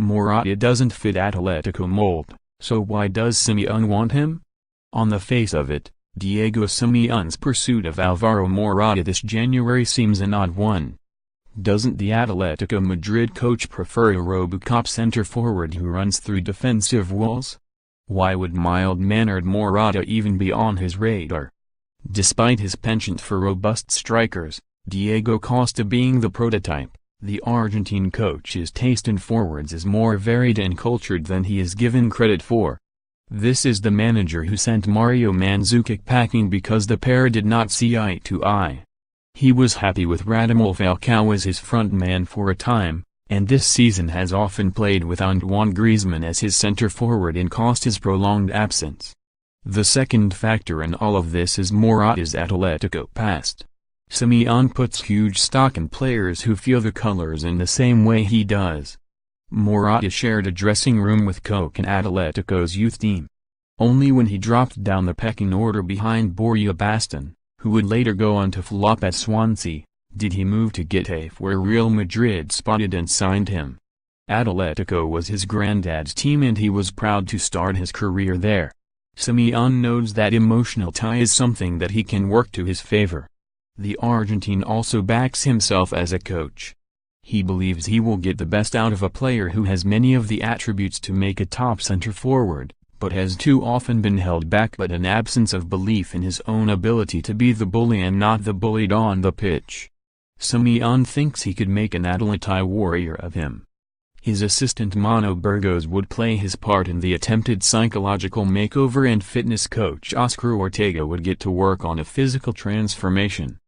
Morata doesn't fit Atletico mould, so why does Simeone want him? On the face of it, Diego Simeone's pursuit of Alvaro Morata this January seems an odd one. Doesn't the Atletico Madrid coach prefer a Robocop centre-forward who runs through defensive walls? Why would mild-mannered Morata even be on his radar? Despite his penchant for robust strikers, Diego Costa being the prototype, the Argentine coach's taste in forwards is more varied and cultured than he is given credit for. This is the manager who sent Mario Mandzukic packing because the pair did not see eye to eye. He was happy with Radamel Falcao as his front man for a time, and this season has often played with Antoine Griezmann as his centre-forward in Costa's prolonged absence. The second factor in all of this is Morata's Atletico past. Simeone puts huge stock in players who feel the colors in the same way he does. Morata shared a dressing room with Koke in Atletico's youth team. Only when he dropped down the pecking order behind Borja Baston, who would later go on to flop at Swansea, did he move to Getafe where Real Madrid spotted and signed him. Atletico was his granddad's team and he was proud to start his career there. Simeone knows that emotional tie is something that he can work to his favor. The Argentine also backs himself as a coach. He believes he will get the best out of a player who has many of the attributes to make a top centre-forward, but has too often been held back by an absence of belief in his own ability to be the bully and not the bullied on the pitch. Simeone thinks he could make an Atleti warrior of him. His assistant Mano Burgos would play his part in the attempted psychological makeover and fitness coach Oscar Ortega would get to work on a physical transformation.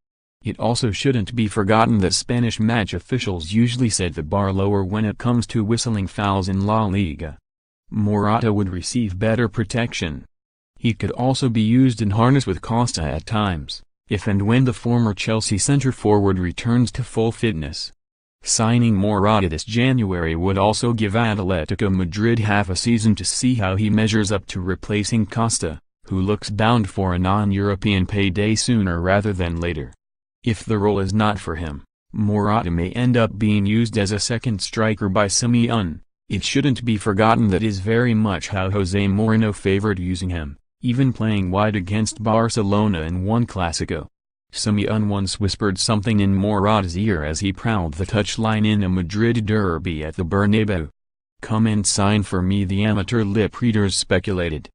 It also shouldn't be forgotten that Spanish match officials usually set the bar lower when it comes to whistling fouls in La Liga. Morata would receive better protection. He could also be used in harness with Costa at times, if and when the former Chelsea centre-forward returns to full fitness. Signing Morata this January would also give Atletico Madrid half a season to see how he measures up to replacing Costa, who looks bound for a non-European payday sooner rather than later. If the role is not for him, Morata may end up being used as a second striker by Simeone. It shouldn't be forgotten that is very much how Jose Mourinho favored using him, even playing wide against Barcelona in one Clásico. Simeone once whispered something in Morata's ear as he prowled the touchline in a Madrid derby at the Bernabeu. "Come and sign for me," the amateur lip readers speculated.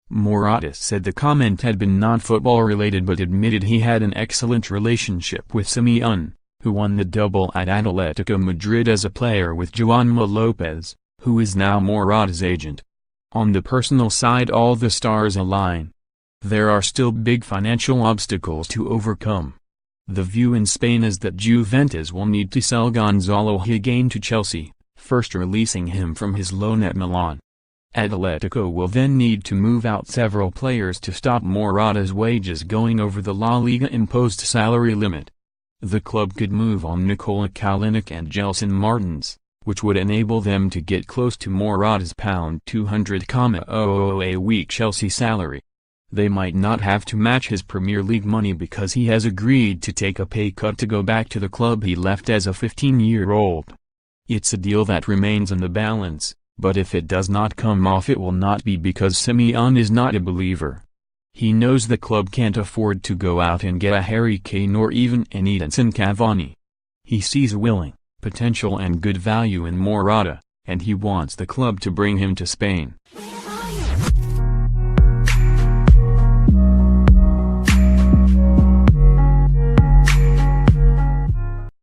Morata said the comment had been non-football related but admitted he had an excellent relationship with Simeone, who won the double at Atletico Madrid as a player with Joanma Lopez, who is now Morata's agent. On the personal side, all the stars align. There are still big financial obstacles to overcome. The view in Spain is that Juventus will need to sell Gonzalo Higuain to Chelsea, first releasing him from his loan at Milan. Atletico will then need to move out several players to stop Morata's wages going over the La Liga imposed salary limit. The club could move on Nikola Kalinic and Gelson Martins, which would enable them to get close to Morata's £200,000 a week Chelsea salary. They might not have to match his Premier League money because he has agreed to take a pay cut to go back to the club he left as a 15-year-old. It's a deal that remains in the balance, but if it does not come off it will not be because Simeone is not a believer. He knows the club can't afford to go out and get a Harry Kane or even an Edinson Cavani. He sees willing, potential and good value in Morata, and he wants the club to bring him to Spain.